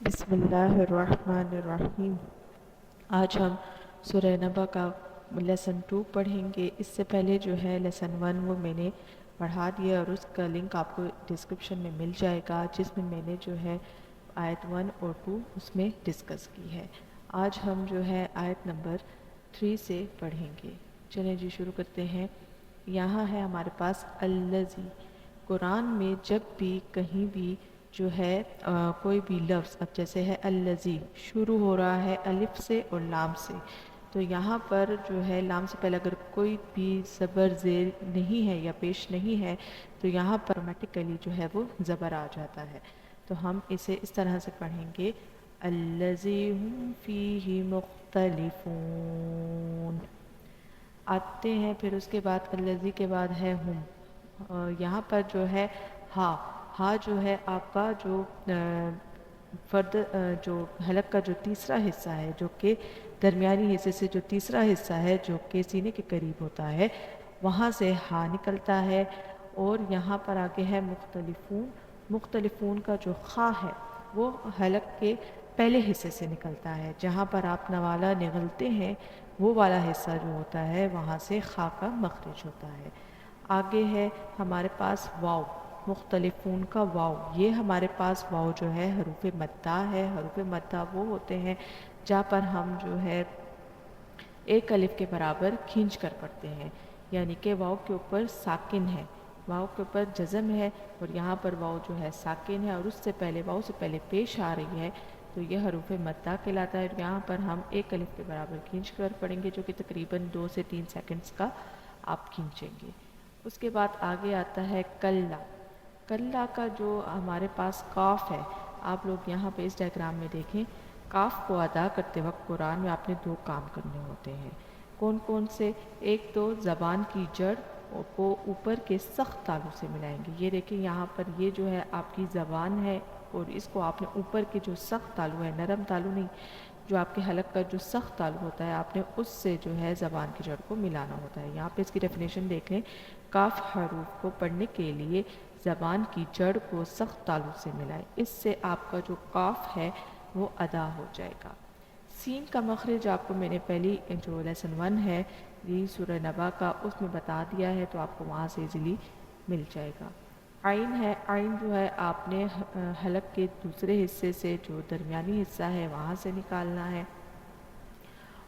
بسم اللہ الرحمن الرحیم۔ آج ہم سورہ نبا کا لیسن 2 پڑھیں گے۔ اس سے پہلے جو ہے لیسن 1 وہ میں نے پڑھا دیا اور اس کا لنک آپ کو ڈسکرپشن میں مل جائے گا، جس میں نے جو ہے آیت 1 اور 2 اس میں ڈسکس کی ہے۔ آج ہم جو ہے آیت نمبر 3 سے پڑھیں گے۔ چلیں جی شروع کرتے ہیں۔ یہاں ہے ہمارے پاس الذی۔ قرآن میں جب بھی کہیں بھی جو ہے کوئی بھی لفظ، اب جیسے ہے الذی شروع ہو رہا ہے الف سے اور لام سے، تو یہاں پر جو ہے لام سے پہلے اگر کوئی بھی زبر زیر نہیں ہے یا پیش نہیں ہے تو یہاں پر آٹومیٹیکلی جو ہے وہ زبر آ جاتا ہے۔ تو ہم اسے اس طرح سے پڑھیں گے، الذی ہم فیہ مختلفون۔ آتے ہیں پھر اس کے بعد الذی کے بعد ہے ہم۔ یہاں پر جو ہے ہا، ہا جو ہے آپ کا جو فرد جو حلق کا جو تیسرا حصہ ہے، جو کہ درمیانی حصے سے جو تیسرا حصہ ہے جو کہ سینے کے قریب ہوتا ہے، وہاں سے ہا نکلتا ہے۔ اور یہاں پر آگے ہے مختلفون۔ مختلفون کا جو خا ہے وہ حلق کے پہلے حصے سے نکلتا ہے، جہاں پر آپ نوالا نگلتے ہیں وہ والا حصہ جو ہوتا ہے وہاں سے خا کا مخرج ہوتا ہے۔ آگے ہے ہمارے پاس واو، مختلفون کا واو۔ یہ ہمارے پاس واو جو ہے حروف مدہ ہے۔ حروف مدہ وہ ہوتے ہیں جہاں پر ہم جو ہے ایک الف کے برابر کھینچ کر پڑھتے ہیں، یعنی کہ واو کے اوپر ساکن ہے، واو کے اوپر جزم ہے اور یہاں پر واو جو ہے ساکن ہے اور اس سے پہلے واو سے پہلے پیش آ رہی ہے، تو یہ حروف مدہ کہلاتا ہے۔ اور یہاں پر ہم ایک الف کے برابر کھینچ کر پڑھیں گے، جو کہ تقریباً 2 سے 3 سیکنڈز کا آپ کھینچیں گے۔ اس کے بعد آگے آتا ہے کلا۔ کلا کا جو ہمارے پاس کاف ہے، آپ لوگ یہاں پہ اس ڈائیگرام میں دیکھیں، کاف کو ادا کرتے وقت قرآن میں آپ نے 2 کام کرنے ہوتے ہیں۔ کون کون سے؟ ایک تو زبان کی جڑ کو اوپر کے سخت تالو سے ملائیں گے۔ یہ دیکھیں یہاں پر یہ جو ہے آپ کی زبان ہے اور اس کو آپ نے اوپر کے جو سخت تالو ہے، نرم تالو نہیں، جو آپ کے حلق کا جو سخت تالو ہوتا ہے، آپ نے اس سے جو ہے زبان کی جڑ کو ملانا ہوتا ہے۔ یہاں پہ اس کی ڈیفینیشن دیکھ لیں، کاف حروف کو پڑھنے کے لیے زبان کی جڑ کو سخت تالو سے ملائیں، اس سے آپ کا جو کاف ہے وہ ادا ہو جائے گا۔ سین کا مخرج آپ کو میں نے پہلی جو لیسن 1 ہے یہ سورہ نبا کا، اس میں بتا دیا ہے، تو آپ کو وہاں سے ایزیلی مل جائے گا۔ عین ہے، عین جو ہے آپ نے حلق کے دوسرے حصے سے جو درمیانی حصہ ہے وہاں سے نکالنا ہے۔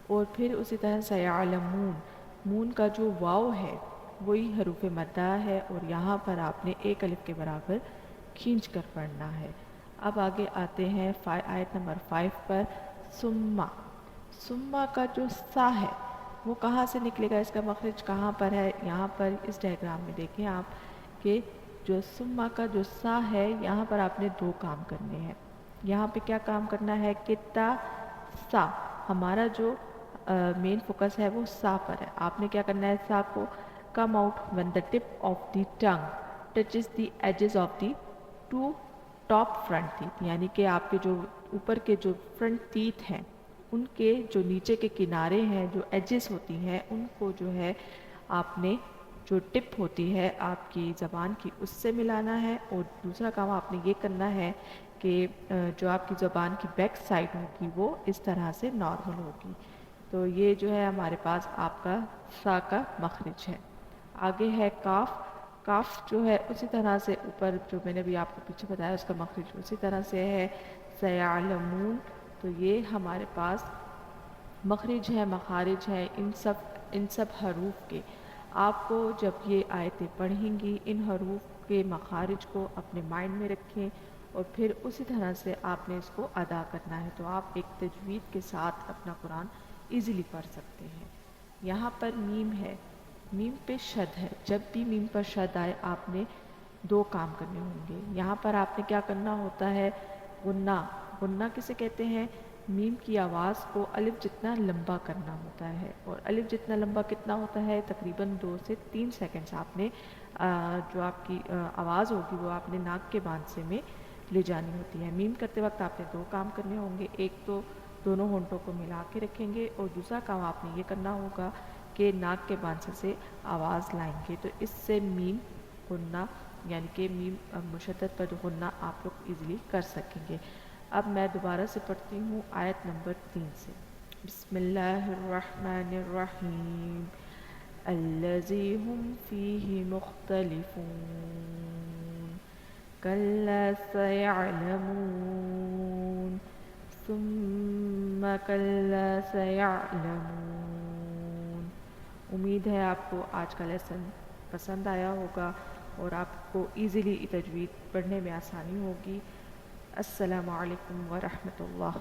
اور پھر اسی طرح سیعلمون، مون کا جو واو ہے وہی حروف مدہ ہے اور یہاں پر آپ نے ایک الف کے برابر کھینچ کر پڑھنا ہے۔ اب آگے آتے ہیں آیت نمبر 5 پر، سما۔ سما کا جو سا ہے وہ کہاں سے نکلے گا، اس کا مخرج کہاں پر ہے؟ یہاں پر اس ڈائیگرام میں دیکھیں آپ کہ جو سما کا جو سا ہے یہاں پر آپ نے 2 کام کرنے ہیں۔ یہاں پہ کیا کام کرنا ہے کہ تا سا، ہمارا جو مین فوکس ہے وہ سا پر ہے۔ آپ نے کیا کرنا ہے، سا کو come out when the tip of the tongue touches the edges of the 2 top front teeth, یعنی کہ آپ کے جو اوپر کے جو فرنٹ تیتھ ہیں ان کے جو نیچے کے کنارے ہیں، جو ایجز ہوتی ہیں، ان کو جو ہے آپ نے جو ٹپ ہوتی ہے آپ کی زبان کی اس سے ملانا ہے۔ اور دوسرا کام آپ نے یہ کرنا ہے کہ جو آپ کی زبان کی بیک سائڈ ہوگی وہ اس طرح سے نارمل ہوگی۔ تو یہ جو ہے ہمارے پاس آپ کا سا کا مخرج ہے۔ آگے ہے کاف۔ کاف جو ہے اسی طرح سے اوپر جو میں نے بھی آپ کو پیچھے بتایا اس کا مخرج اسی طرح سے ہے، سیعلمون۔ تو یہ ہمارے پاس مخرج ہے، مخارج ہے ان سب حروف کے۔ آپ کو جب یہ آیتیں پڑھیں گی ان حروف کے مخارج کو اپنے مائنڈ میں رکھیں اور پھر اسی طرح سے آپ نے اس کو ادا کرنا ہے، تو آپ ایک تجوید کے ساتھ اپنا قرآن ایزیلی پڑھ سکتے ہیں۔ یہاں پر میم ہے، میم پہ شد ہے، جب بھی میم پر شد آئے آپ نے 2 کام کرنے ہوں گے۔ یہاں پر آپ نے کیا کرنا ہوتا ہے، غنہ۔ غنہ کسے کہتے ہیں؟ میم کی آواز کو الف جتنا لمبا کرنا ہوتا ہے، اور الف جتنا لمبا کتنا ہوتا ہے؟ تقریباً 2 سے 3 سیکنڈز آپ نے جو آپ کی آواز ہوگی وہ آپ نے ناک کے بانسے میں لے جانی ہوتی ہے۔ میم کرتے وقت آپ نے 2 کام کرنے ہوں گے، ایک تو دونوں ہونٹوں کو ملا کے رکھیں گے اور دوسرا کام آپ نے یہ کرنا ہوگا کہ ناک کے بانسے سے آواز لائیں گے، تو اس سے میم غنہ یعنی کہ میم مشدد پر غنہ آپ لوگ ایزیلی کر سکیں گے۔ اب میں دوبارہ سے پڑھتی ہوں آیت نمبر 3 سے. بسم اللہ الرحمن الرحیم الذی هم فیہ مختلفون کلا سیعلمون ثم کلا سیعلمون. امید ہے آپ کو آج کا لیسن پسند آیا ہوگا اور آپ کو ایزیلی تجوید پڑھنے میں آسانی ہوگی. السلام علیکم ورحمۃ اللہ.